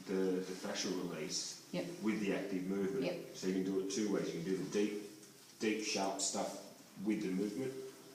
the fascial release with the active movement. So you can do it two ways. You can do the deep, sharp stuff with the movement,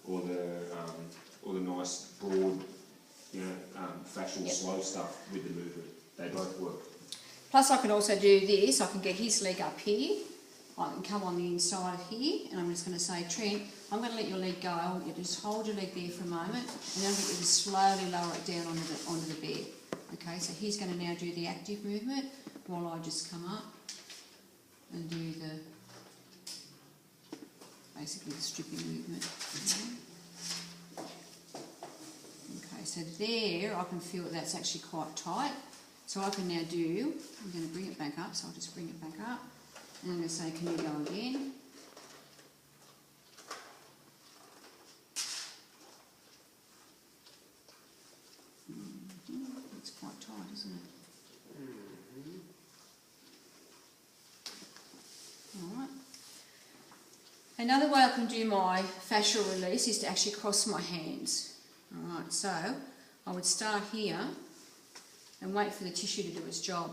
or the nice, broad, fascial, slow stuff with the movement. They both work. Plus, I can also do this. I can get his leg up here. I can come on the inside here, and I'm just going to say, Trent, I'm going to let your leg go. I want you to just hold your leg there for a moment, and then I'm going to slowly lower it down onto the bed. Okay, so he's going to now do the active movement while I just come up and do basically the stripping movement. Okay, so there I can feel that's actually quite tight. So I can now do, I'm going to bring it back up, so I'll just bring it back up. And I'm going to say, can you go again? It's quite tight, isn't it? Alright. Another way I can do my fascial release is to actually cross my hands. Alright, so I would start here and wait for the tissue to do its job.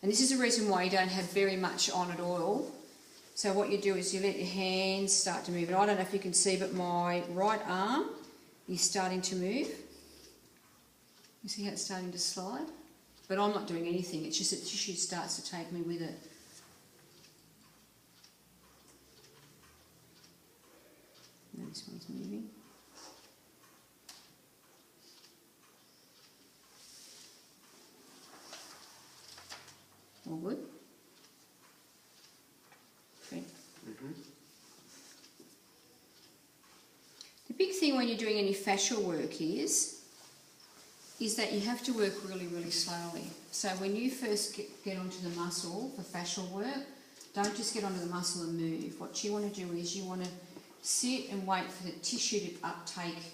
And this is the reason why you don't have very much on at all. So what you do is you let your hands start to move. And I don't know if you can see, but my right arm is starting to move. You see how it's starting to slide? But I'm not doing anything. It's just that the tissue starts to take me with it. And this one's moving. All good? Okay. The big thing when you're doing any fascial work is that you have to work really, really slowly. So when you first get onto the muscle for fascial work, don't just get onto the muscle and move. What you want to do is you want to sit and wait for the tissue to uptake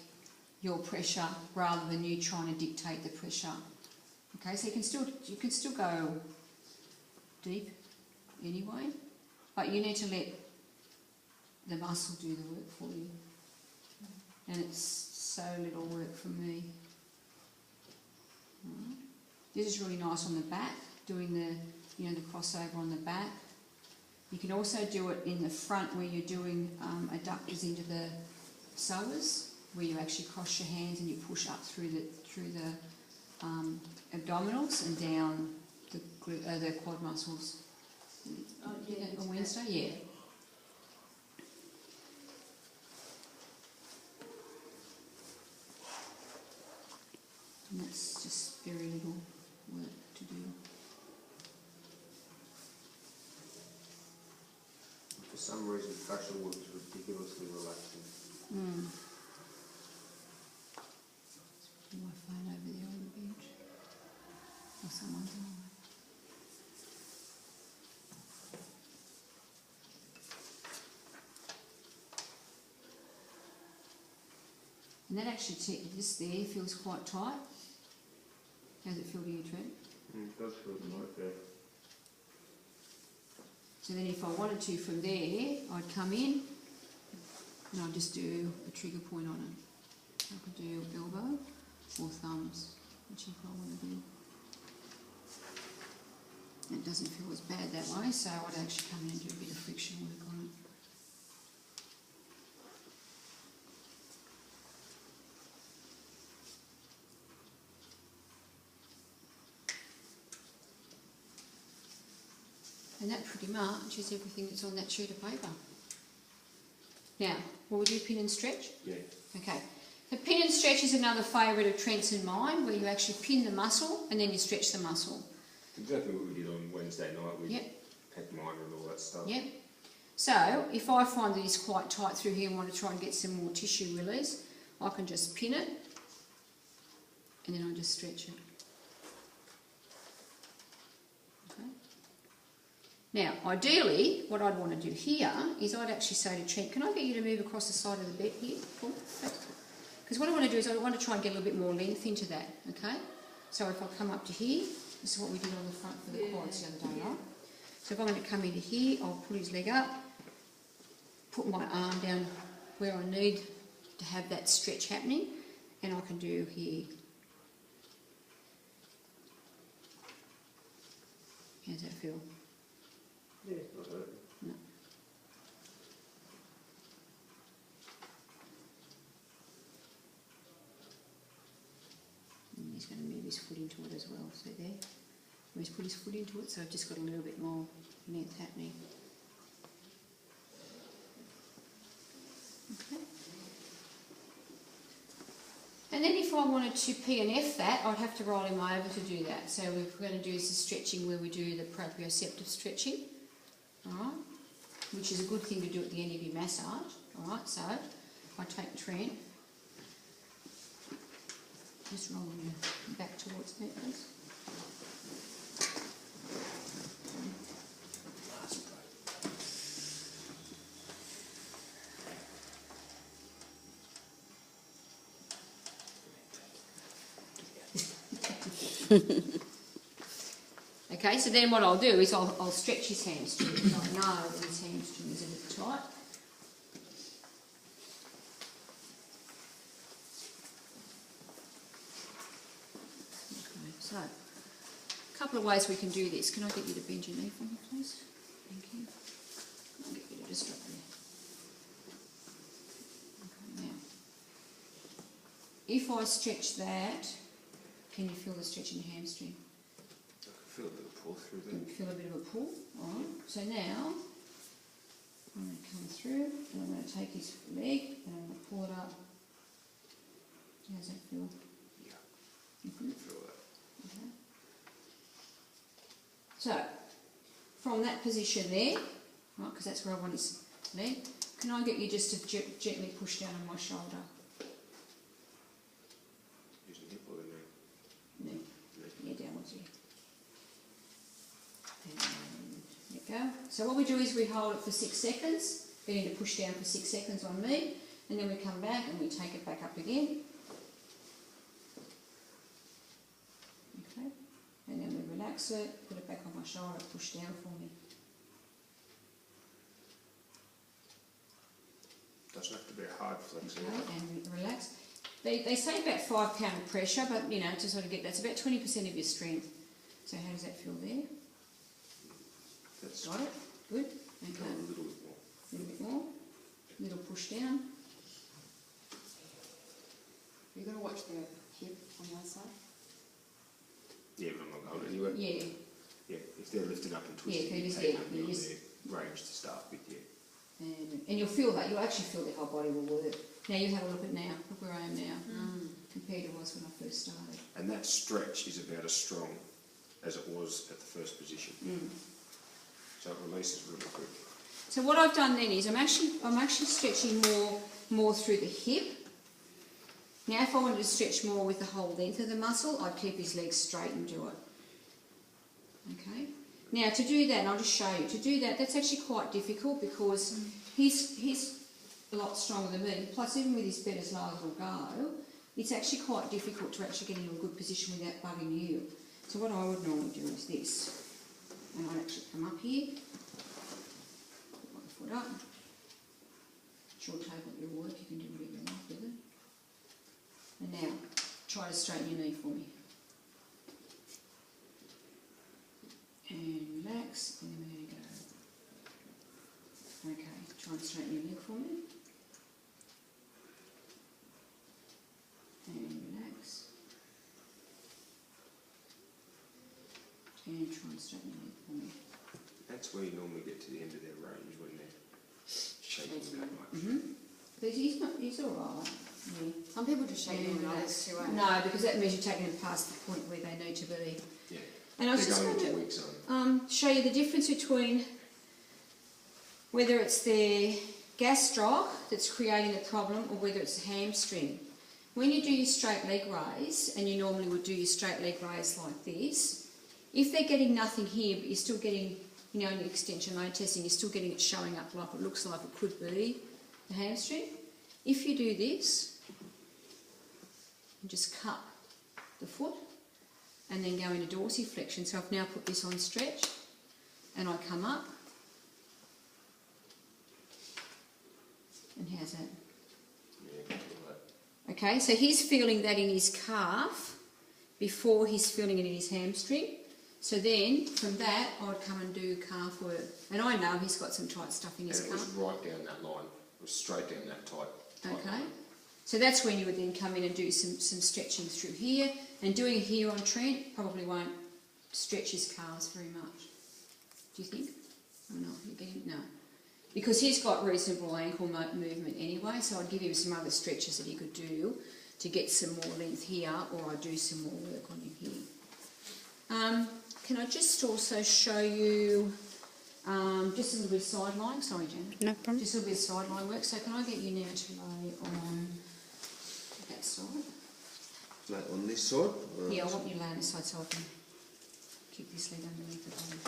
your pressure rather than you trying to dictate the pressure. Okay, so you can still go deep anyway, but you need to let the muscle do the work for you. And it's so little work from me. Right. This is really nice on the back, doing the crossover on the back. You can also do it in the front where you're doing adductors into the psoas, where you actually cross your hands and you push up through the abdominals and down the quad muscles. Oh, yeah, On Wednesday, yeah. And that's just very little work to do. For some reason, fascial work is ridiculously relaxing. Put my phone over there on the bench. Or someone's on. And that actually, this there feels quite tight. How does it feel to you, Trent? It does feel tight, yeah. So then if I wanted to from there, I'd come in and I'd just do a trigger point on it. I could do elbow or thumbs, whichever I want to do. It doesn't feel as bad that way, so I'd actually come in and do a bit of friction work on it. And that pretty much is everything that's on that sheet of paper. Now, will we do pin and stretch? Yeah. Okay. The pin and stretch is another favourite of Trent's and mine, where you actually pin the muscle and then you stretch the muscle. Exactly what we did on Wednesday night with pec minor and all that stuff. Yep. So, if I find that it's quite tight through here and want to try and get some more tissue release, I can just pin it and then I just stretch it. Now, ideally, what I'd want to do here is I'd actually say to Trent, can I get you to move across the side of the bed here? Because what I want to do is I want to try and get a little bit more length into that, okay? So if I come up to here, this is what we did on the front for the quads the other day, right? So if I'm going to come into here, I'll put his leg up, put my arm down where I need to have that stretch happening, and I can do here. How's that feel? Yeah, not hurt. No. And he's going to move his foot into it as well, so there. He's put his foot into it, so I've just got a little bit more length happening. Okay. And then if I wanted to P&F that, I'd have to roll him over to do that. So we're going to do is the stretching where we do the proprioceptive stretching, alright, which is a good thing to do at the end of your massage, alright. So if I take Trent, just roll him back towards me, please. Okay, so then what I'll do is I'll stretch his hamstring because I know that his hamstring is a bit tight. Okay, so a couple of ways we can do this. Can I get you to bend your knee for me, please? Thank you. I'll get you to just drop there. Okay, now, if I stretch that, can you feel the stretch in your hamstring? I can feel a bit of pull through there. You feel a bit of a pull, alright. So now, I'm going to come through and I'm going to take his leg and I'm going to pull it up. How's that feel? Yeah, You I can feel that. Okay. So, from that position there, right, because that's where I want his leg, can I get you just to gently push down on my shoulder? Using the hip or the knee? Knee. Yeah, downwards, yeah. And there you go. So what we do is we hold it for 6 seconds, getting to push down for 6 seconds on me, and then we come back and we take it back up again. Okay. And then we relax it, put it back on my shoulder, push down for me. Doesn't have to be a hard flex. Okay, and relax. They say about 5 pound of pressure, but you know, to sort of get that's about 20% of your strength. So how does that feel there? That's Got it? Good. a Okay. little bit more. A little bit more. Little push down. You're going to watch the hip on the other side? Yeah, but I'm not going anywhere. Yeah. Yeah, if they're lifted up and Yeah, twisted, if you they're take just- them yeah, on yes. their range to start with, yeah. And you'll feel that. You'll actually feel that whole body will work. Now you have a look at now. Look where I am now compared to was when I first started. And that stretch is about as strong as it was at the first position. So it releases really quick. So what I've done then is I'm actually stretching more through the hip. Now if I wanted to stretch more with the whole length of the muscle, I'd keep his legs straight and do it. Okay. Now to do that, and I'll just show you, to do that, that's actually quite difficult because he's a lot stronger than me. Plus even with his bed as low as it'll go, it's actually quite difficult to actually get into a good position without bugging you. So what I would normally do is this. And I'd actually come up here, put my foot up. It's your table at your work, you can do whatever you like with it. And now, try to straighten your knee for me. And relax, and then we're going to go. Okay, try and straighten your leg for me. And relax. And try and straighten your leg for me. That's where you normally get to the end of their range when they're shaking that much. But he's alright. Yeah. Some people just shake Yeah, their relax. legs too, eh? No, because that means you're taking them past the point where they need to be. Yeah. And I was They're just going going into to weak zone. show you the difference between whether it's the gastroc that's creating the problem or whether it's the hamstring. When you do your straight leg raise, and you normally would do your straight leg raise like this, if they're getting nothing here, but you're still getting, you know, in your extension load testing, you're still getting it showing up like it looks like it could be the hamstring. If you do this, and just cup the foot, and then go into dorsiflexion. So I've now put this on stretch, and I come up. And how's that? Yeah, I can feel that. Okay, so he's feeling that in his calf before he's feeling it in his hamstring. So then, from that, I'd come and do calf work. And I know he's got some tight stuff in his And it calf. was right down that line. It was straight down that tight Okay. line. So that's when you would then come in and do some stretching through here. And doing it here on Trent probably won't stretch his calves very much. Do you think? Or not? You get him? No. Because he's got reasonable ankle movement anyway, so I'd give him some other stretches that he could do to get some more length here, or I'd do some more work on him here. Can I just also show you just a little bit of sideline? Sorry, Jen. No problem. Just a little bit of sideline work. So can I get you now to lay on that side? Lay on this side? Yeah, I want you to lay on this side so I can keep this leg underneath the bottom.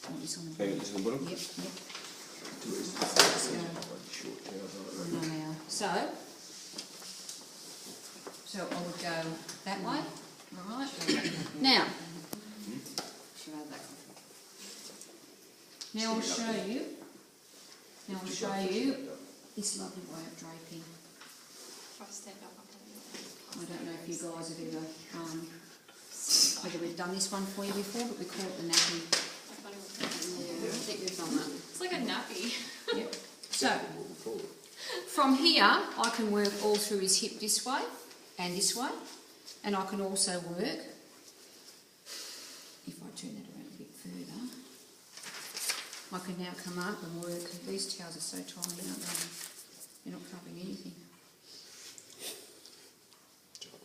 I want this on the Hang bottom. it to the bottom? Yep, yep. Let's go. Short towels, aren't No, now. So I would go that way. All right. Now, Should I have that coffee? now I'll show you. Now I'll show you this lovely way of draping. If I stand up, I don't know if you guys have ever whether we've done this one for you before, but we call it the nappy. I think we've done that. It's like a nappy. Yep. So from here, I can work all through his hip this way and this way, and I can also work. If I turn it around a bit further, I can now come up and work. These towels are so tiny, aren't they? They're not covering anything.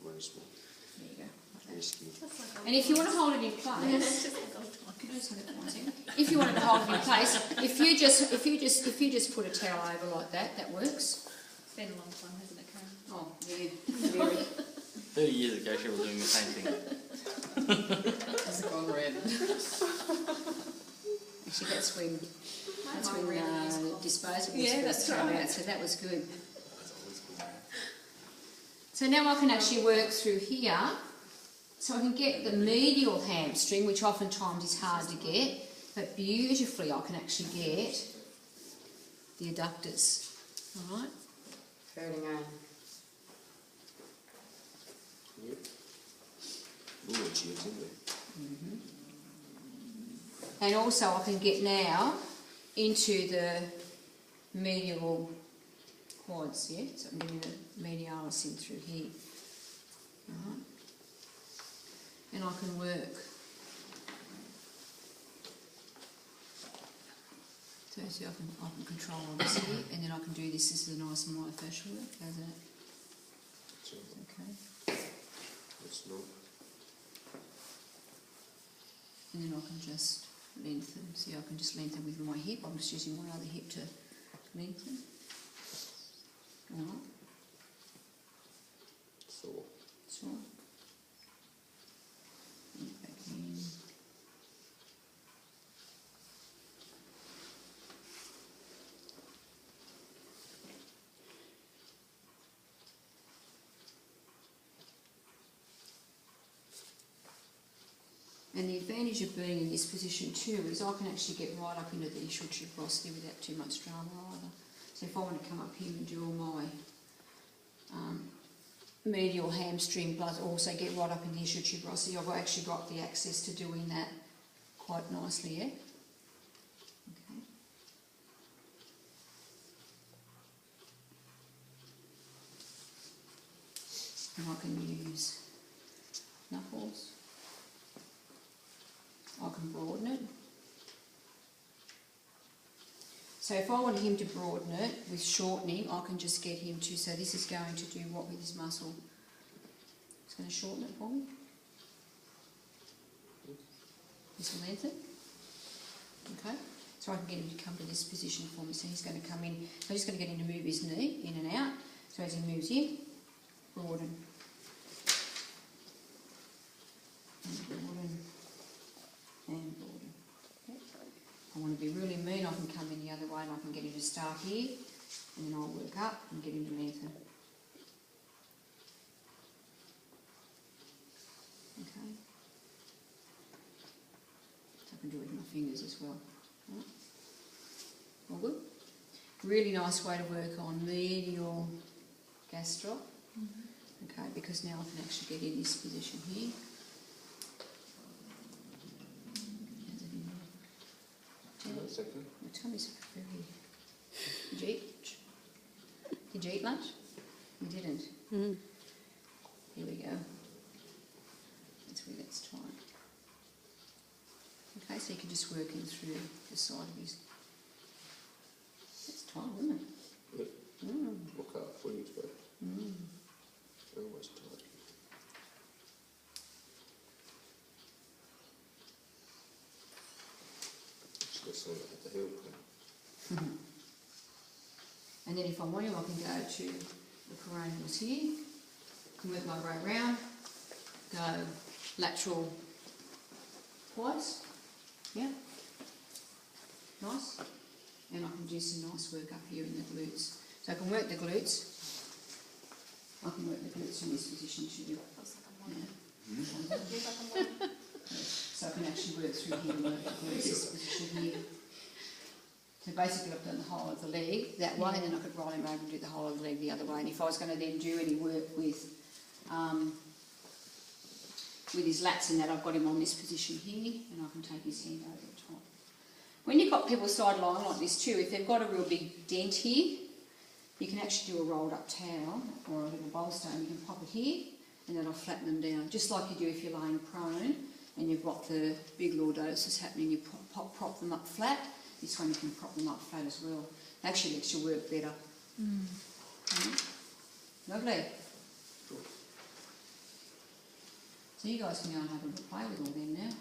Very small. There you go. Very skinny. And if you want to hold it in place, if you wanted to hold it in place, if you just put a towel over like that, that works. It's been a long time, hasn't it, Karen? Oh yeah, very. 30 years ago, she was doing the same thing. Has it gone red? Actually, that's when disposables Yeah, first that's came right. out, so that was good. So now I can actually work through here, so I can get the medial hamstring, which oftentimes is hard to get, but beautifully I can actually get the adductors. All right. Hurting on. Yep. Ooh, it's in there. And also I can get now into the medial quads, yeah? So I'm getting the medialis in through here. Alright. And I can work. So see, I can control all this here, and then I can do this. This is a nice myofascial work. How's that? So Okay. it's not. And then I can just lengthen. See, I can just lengthen with my hip. I'm just using my other hip to lengthen. Alright. So So, bring it back in. And the advantage of being in this position too is I can actually get right up into the ischial tuberosity without too much drama either. So if I want to come up here and do all my medial hamstring, but also get right up in the ischial tuberosity, I've actually got the access to doing that quite nicely, yeah? Okay. And I can use knuckles. I can broaden it. So if I want him to broaden it with shortening, I can just get him to, so this is going to do what with his muscle? It's going to shorten it for me. This will lengthen. Okay, so I can get him to come to this position for me. So he's going to come in, I'm just going to get him to move his knee in and out. So as he moves in, broaden. And broaden. And broaden. Okay. I want to be really mean, I can come in the other way and I can get him to start here, and then I'll work up and get him to lengthen. Okay. So I can do it with my fingers as well. Right. All good? Really nice way to work on medial gastro. Okay, because now I can actually get in this position here. second. My tummy's very... Did you eat? Did you eat lunch? You didn't? Mm. Here we go. That's where that's tight. Okay, so you can just work in through the side of his... It's tight, isn't it? Yep. Mm. Look up, what do you expect? Mm. They're always tight. Just got some at the heel plan. And then if I want to, I can go to the perennials here, can work my way round, go lateral twice, yeah, nice, and I can do some nice work up here in the glutes. So I can work the glutes, I can work the glutes in this position too. Yeah. So I can actually work through here and work the glutes, this position here. So basically I've done the whole of the leg that way, and then I could roll him over and do the whole of the leg the other way. And if I was going to then do any work with his lats and that, I've got him on this position here, and I can take his hand over the top. When you've got people side lying like this too, if they've got a real big dent here, you can actually do a rolled up towel or a little bowl stone. You can pop it here, and then I'll flatten them down, just like you do if you're laying prone and you've got the big lordosis happening. You prop them up flat. This one you can prop them up flat as well. It actually makes your work better. Lovely. So you guys can go and have a little play with all them now.